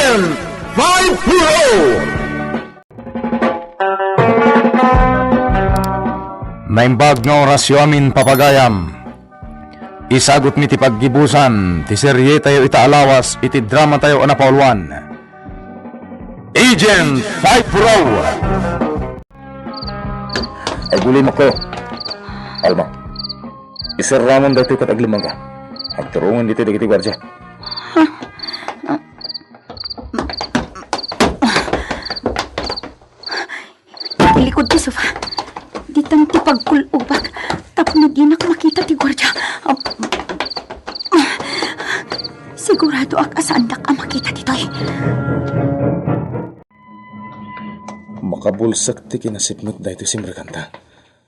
Agent 5-0! Naimbag nga orasyo amin papagayam. Isagot mi ti paggibusan, ti serye tayo itaalawas, iti drama tayo anapaulwan. Agent 5-0! Ay guli mo ko. Alma, isir ramon dito kat aglimang ka. Agturungan dito dagiti gwardya. Ilikod ti sofa. Ditang ti pagkulubak. Tapos na di makita ti gwardya. Sigurado ak asandak ang makita dito'y. Makabulsak ti kinasipnot dahito si Merganta.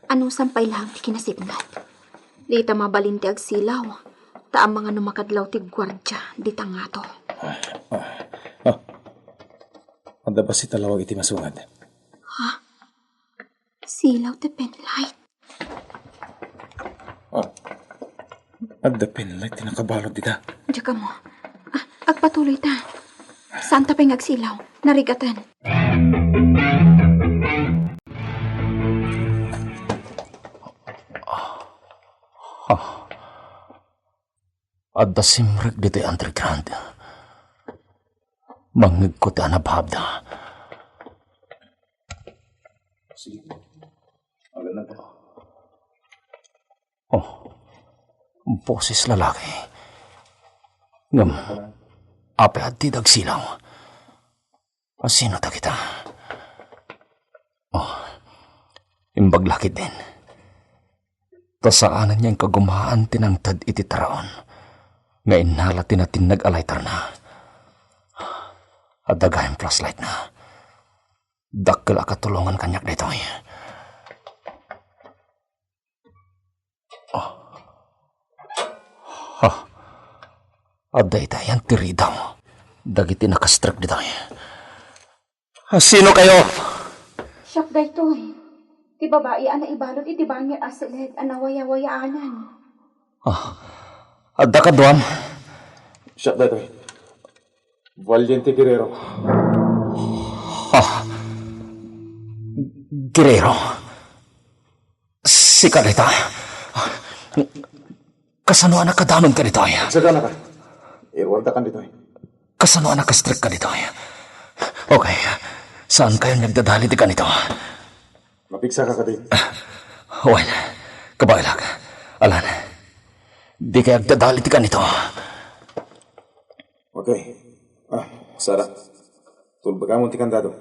Anong sampay lang ti kinasipnot? Di ta mabalinti ag silaw. Ta ang mga numakadlaw ti gwardya. Di ta nga to. Anda ba si talawag iti masungad? Ha? Silaw ti penlight. Adda penlight ti nakabalot dita. Diya ka mo. Agpatuloy ta. Saan ta pa'y agsilaw? Narigatan. Adda simrek dito underground. Mangig ko ti anabhabda. Sige. Agad na po. Boses lalaki. Ngam, ape at tidag silaw. Sino ta kita? Imbaglakit din. Tasaanan niyang kagumaan tinangtad iti taraon. Nga inhala tinatin nag-alaytar na. At dagayang flashlight na. Dakkel akatulungan kanyak dito eh. Aday tayan tiridaw. Dagiti nakastrap dito eh. Sino kayo? Siyak dayto eh. Ti babae ana ibalot iti bangir asilid anawaya-wayaanan. Adda ka duam? Siya dito. Valiente Guerrero. Guerrero? Si Carita? Kasano anak kadamon ka dito? Saga na ka. Irwarta kan dito. Kasano anak ka-strict ka dito? Okay. Saan kayo nagdadali di ka nito? Mapiksa ka dito. Well, kabailag. Alan, di kayo nagdadali di ka nito. Okay. Sara. Tulbaga mo ti kandado.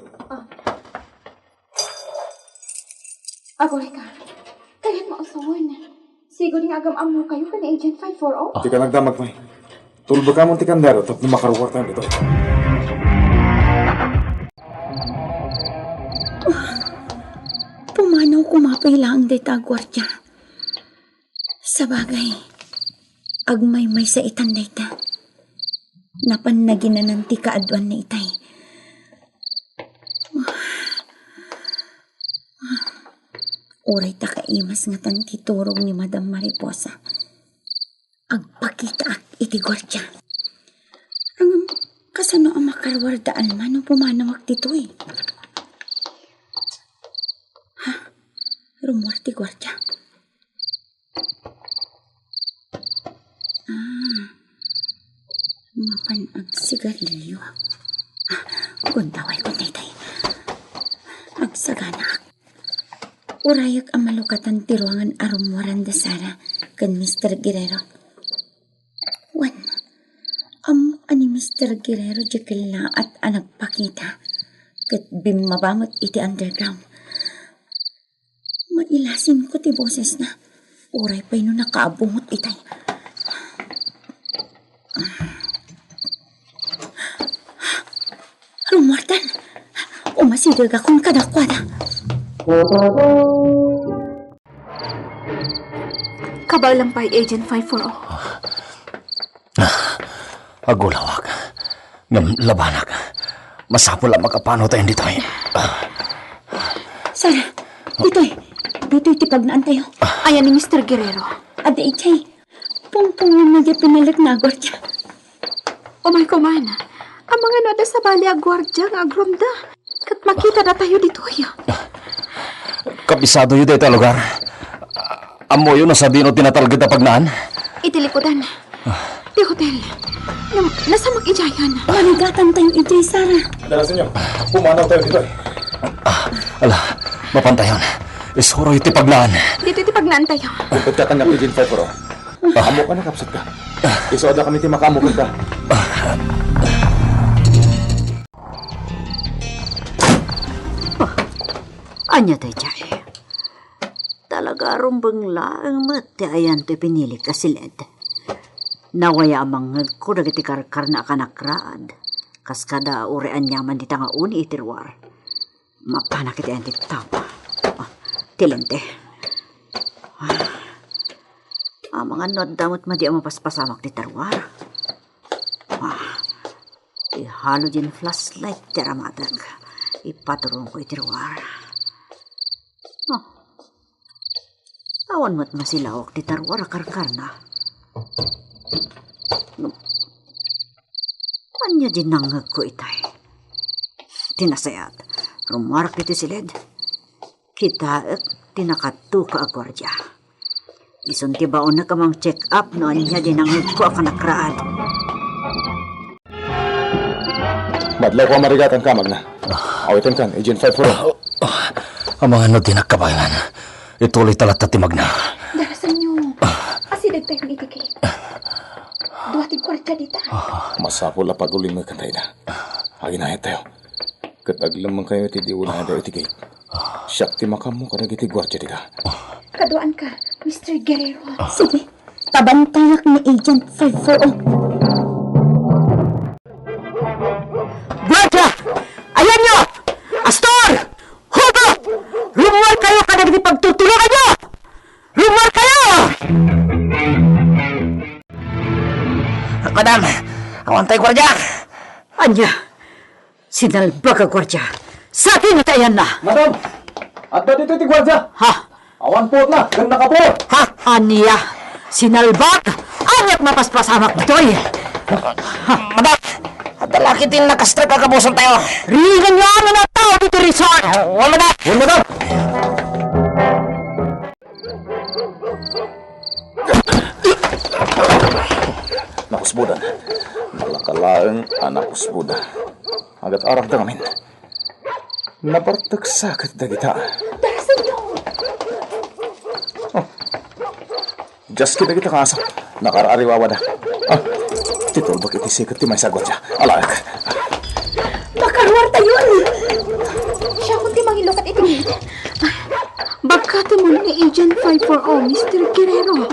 Agoy ka. Kaya't mausawan. Siguro yung agam-amo kayo ka ni Agent 540? Di ka nagdamag mo. Tulbaga mo ti kandado tapos makaruwarta dito. Pumanaw kumapay lang dita gwardya. Sa bagay, agmay-may sa itan dita. Napanagin na nanti kaadwan na itay. Uray ta kaimas nga tan titurog ni Madam Mariposa. Agpakita at iti gwardya. Ang kasano ang makarwardaan man nung pumanawag dito eh. Rumorti gwardya. Mapanag sigarilyo. Gundaway ko tay. Agsagana. Urayak ang malukatan tiruangan arumwaran da Sara kan Mr. Guerrero. Ani Mr. Guerrero jakila at anagpakita kat bimabamot iti underground. Mailasin ko ti boses na uray pa'y no nakaabungot itay. Rumortan, umasidag akong kadakwada. Kabaw lang pa'y Agent 540. Agulawag. Ngam labanag. Masapol ang makapano tayo dito. Sara, dito'y tipagnaan tayo. Ayan ni Mr. Guerrero. Ada itay, pungpung yung nagya pinalag na gwardya. O may kumana, ang mga nada sa bali a gwardya nga agronda. Kat makita na tayo dito ya. Kabisado yun dito lugar. Amo yun nasa dino tinatalgid na pagnaan. Itilikodan. Di hotel. Nasa mag-ijayan. Manigatan tayong ijay, Sarah. Dala sa inyo. Pumanaw tayo dito eh. Ala, mapantayon. Isuro iti pagnaan. Dito itipagnaan tayo. Pagkatanak ni Agent 5-4. Amo ka na, kapsat ka. Isoda kami ti makamukod ka. Anya tayo, Chay. Talaga rumbang lang mati ayan to pinili ka silid. Nawaya amang ko dagiti karkar na kanakrad. Kas kada urean nyaman di tanga uni itirwar. Mapanak iti anti tapa. Tilente. Mga nod damot madi ang mapaspasamak di tarwar. Ihalo din flashlight tiramatag. Ipaturong ko itirwar. Awan mo't masilawak di tarwar karkar na. Anya din nangag ko itay. Tinasayat. Rumark iti silid. Kita at tinakatu ka agwardya. Isunti baon na kamang check up no anya din nangag ko akanakraan. Madlaw ko marigatan ka, Magna. Awitin kan, Agent 5-4. Ang mga no dinakabayan. Ituloy talat ti magna. Darasan nyo. Asidag tayong itikay. Duwatig kwarta dita. Masapol la paguling mo kantay na. Aginayat tayo. Kataglamang kayo ti di una na iti gate. Siyak ti makamu ka nagiti gwardya dita. Kaduan ka, Mr. Guerrero. Sige, tabantayak ni Agent 540. Gwardya! Ayan nyo! Astor! Hugo! Rumor kayo ka nagdi pagtutulungan nyo! Rumor kayo! Madam, awan tayo gwardya. Anya, sinalba ka gwardya. Sa atin at ayan na. Madam! Adda dito ti gwardya! Ha? Awan po na! Ganda ka po! Ha? Anya, sinalbak? Anyak mapaspasamak ditoy. Madam, at laki tin nakastrap kakabusan tayo. Ringan nyo ano na tao dito resort. Wala madam. Wala, madam! Nakusbudan. Nakalaang anak kusbuda. Agat arap da ngamin. Napartagsakat da kita. Darasan nyo. Just kita kita kasap. Nakaraariwawa da. Titulbak iti sikat ti may sagwat siya. Alak. Makaruar tayo. Siya kundi mangilokat itingin. Bagkata mo ni Agent 540, Mr. Guerrero.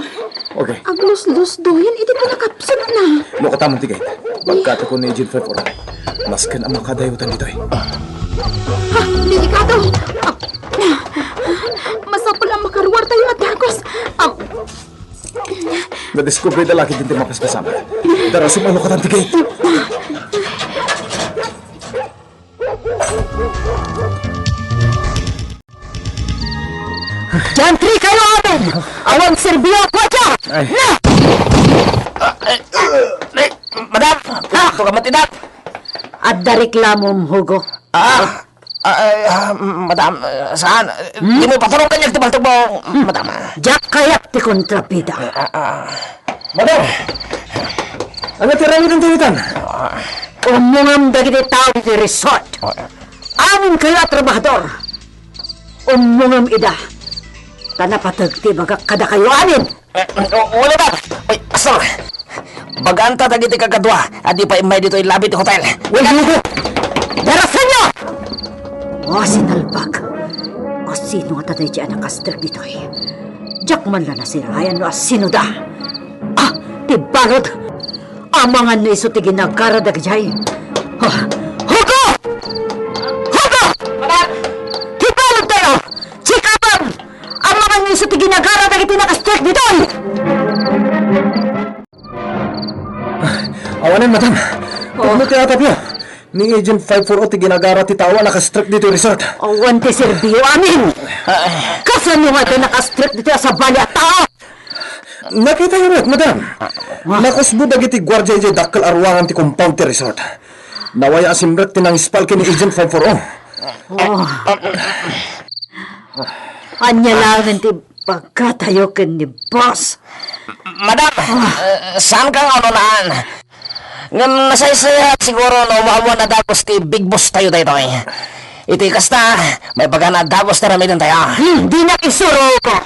Okay. Aglos-los doyan, iti pa nakapsot na. Lukatamon ti gate. Bagkata ko ni Agent 540. Maskan ang makadayutan dito eh. Ha, delikado. Masapol ang makaruar tayo matagos. Na-discover na laki din ti mapaspasama. Dara sumalukatan ti gate. Jantri kayo amin! Awang Serbia po dyan! Ay. Madam, ito ka matidak. At dariklamom, Hugo. Madam, saan? Di mo patulong kanya tibantog mo, madam. Jack kayak ti kontrapida. Madam! Ano tirami ng tinitan? Umungam dagiti tao ti resort. Amin kayo at trabahador. Umungam ida. Tanapatag ti baga kada kayo amin. Wala ba? Uy, asal. Baganta tagiti kakadwa. Adi pa imay dito ilabi ti hotel. Wala Hugo! Darasan nyo! O sinalbag. O sino nga tatay di anak kaster dito'y. Jack man lang nasirayan no asino da. Ti balod. Amangan na iso ti ginagkara dagjay. Hugo! Hugo! Ti balod tayo! Chikabang! Amangan na iso ti ginagkara dagiti nakaster dito'y. Awanin, madam. Ano ti atap niyo? Ni Agent 540 ti ginagara ti tawa nakastrip dito resort. Awan ti Serbio amin! Kasan nyo nga ito nakastrip dito sa bali at tao? Nakita yun, madam. Nakusbo dagiti gwardya iti dakkel arwangan ti compound ti resort. Nawaya asimret tinang ispalkin ni Agent 540. Anya lang ti pagkatayo ken ni boss. Madam, saan kang naan? Ngam nasaysaya siguro no maamo na dagos ti big boss tayo dito eh. Iti kasta, may baga na dagos na rami din tayo. Hindi na isuro ko.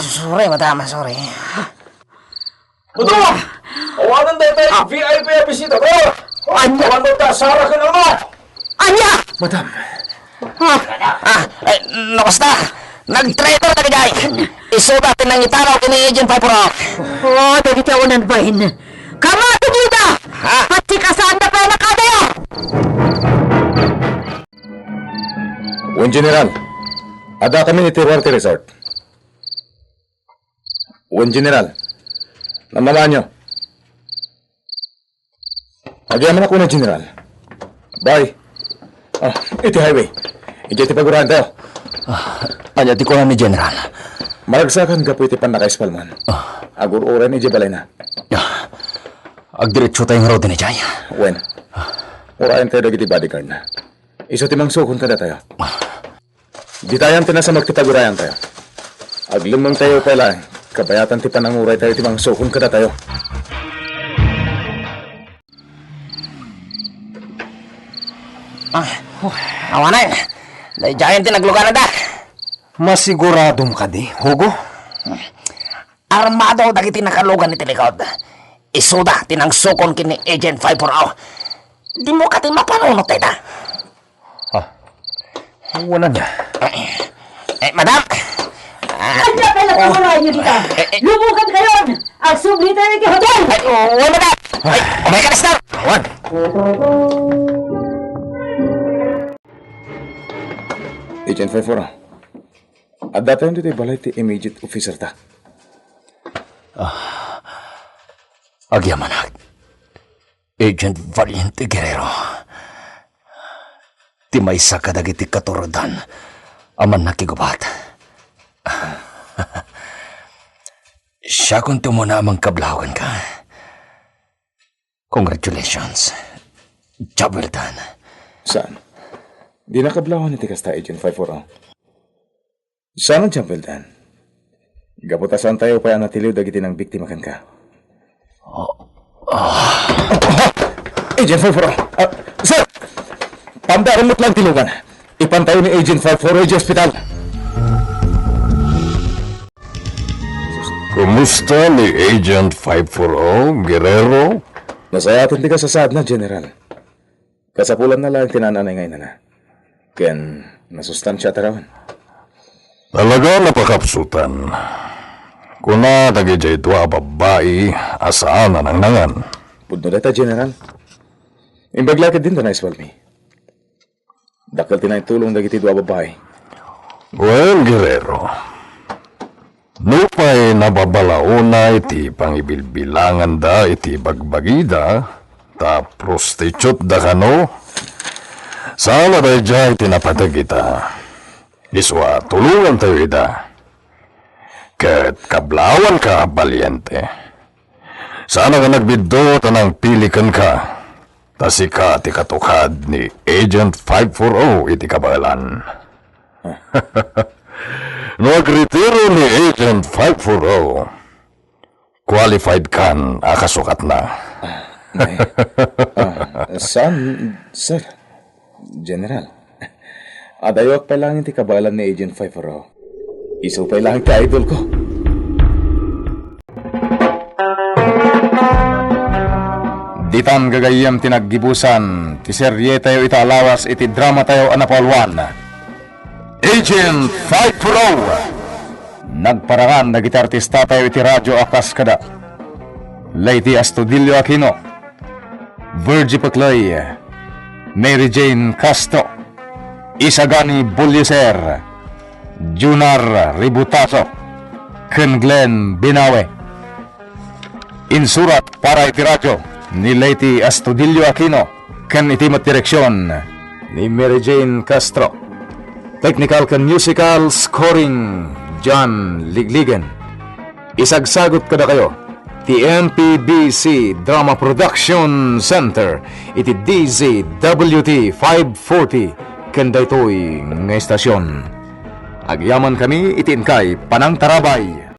Sorry madam, sorry. Buto! Awanan tayo VIP ang bisita ko! Anya! Awan mo ta, Sarah ka naman! Anya! Madam, Nakasta, nag-traitor na kagay. Isuda tinang itaraw kini Agent 540. Oh, dagiti unan bahin. Kamato dito! Ha? Pati kasaan na pa nakadayo! Wen General, ada kami ni Tiruarte Resort. Wen General, namamaan nyo. Agyaman ako na General. Bye. Iti highway. Iti pagurahan tayo. Anya ti ko ni General. Maragsakan ka po iti pan nakaispalman. Agur-uran iti balay na. Agdiretso tayong road ni Jay. Wen, urayan tayo dagiti bodyguard na. Iso timang sukon ka na tayo. Di tayo ang tinasa magtitagurayan tayo. Aglumang tayo pala, kabayatan ti pananguray tayo timang sukon ka na tayo. Awanan, dahil Jay tinaglugan na da. Masiguradong ka di, Hugo? Armado dagiti nakalugan ni Tilikod. Isuda tinang sukon kini Agent 540. Di mo kati mapanunot tayo da. Wala niya. Madam! Anya pala kamalayan nyo dito! Lubukan kayo! Ang sublita rin ki hotel! Madam! May ka na star! Wan! Agent 540. At dati hindi tayo balay ti immediate officer ta. Agyamanag. Agent Valiente Guerrero. Ti may sakadagiti katurodan. Aman nakigubat. Siya kung tumuna amang kablawan ka. Congratulations. Job well done. Saan? Di nakablawan ni Tikasta Agent 540. Saan ang job well done? Gaputasan tayo pa ang natiliw dagiti ng biktima kan ka. Agent 540. Sir! Pamdarang mo't lang tilugan. Ipantayo ni Agent 540 sa hospital. Kumusta ni Agent 540, Guerrero? Nasayatin di ka sa sad na, General. Kasapulan na lang tinananay ngayon na. Ken, nasustansya tarawan. Talaga napakapsutan. Kuna tagijay dua babae, asaan na nang nangan. Pudno data, General. Imbaglakid din na iswalmi. Dakal tinay tulong dagiti dua babae. Well, Guerrero, nupay nababalauna iti pangibilbilangan da iti bagbagida, ta prostitute da kano. Sana da jay tinapatag kita. Iswa, tulungan tayo ida. Ket kablawan ka, Valiente. Sana ka nagbiddo tanang pilikan ka. Tasika ti katukad ni Agent 540 iti kabalan. Nagretiro ni Agent 540. Qualified kan akasukat na. Saan, sir? General. Adayok pa lang ti kabalan ni Agent 540. Iso pa lang ti idol ko. Ditan gagayam tinaggibusan, ti serye tayo italawas, iti drama tayo anapalwan. Agent 540! Nagparangan na gitartista tayo iti radyo akas kada. Lady Astudillo Aquino, Virgie Pacloy, Mary Jane Castro, Isagani Bulliser, Junar Ributaso, Ken Glenn Binawe. Insurat para iti radyo ni Lady Astudillo Aquino, ken itimat direksyon ni Mary Jane Castro. Technical ken musical scoring John Ligligan. Isagsagot kada kayo Ti MPBC Drama Production Center iti DZWT 540 kanda ito'y nga estasyon. Agyaman kami itin kay Panang Tarabay.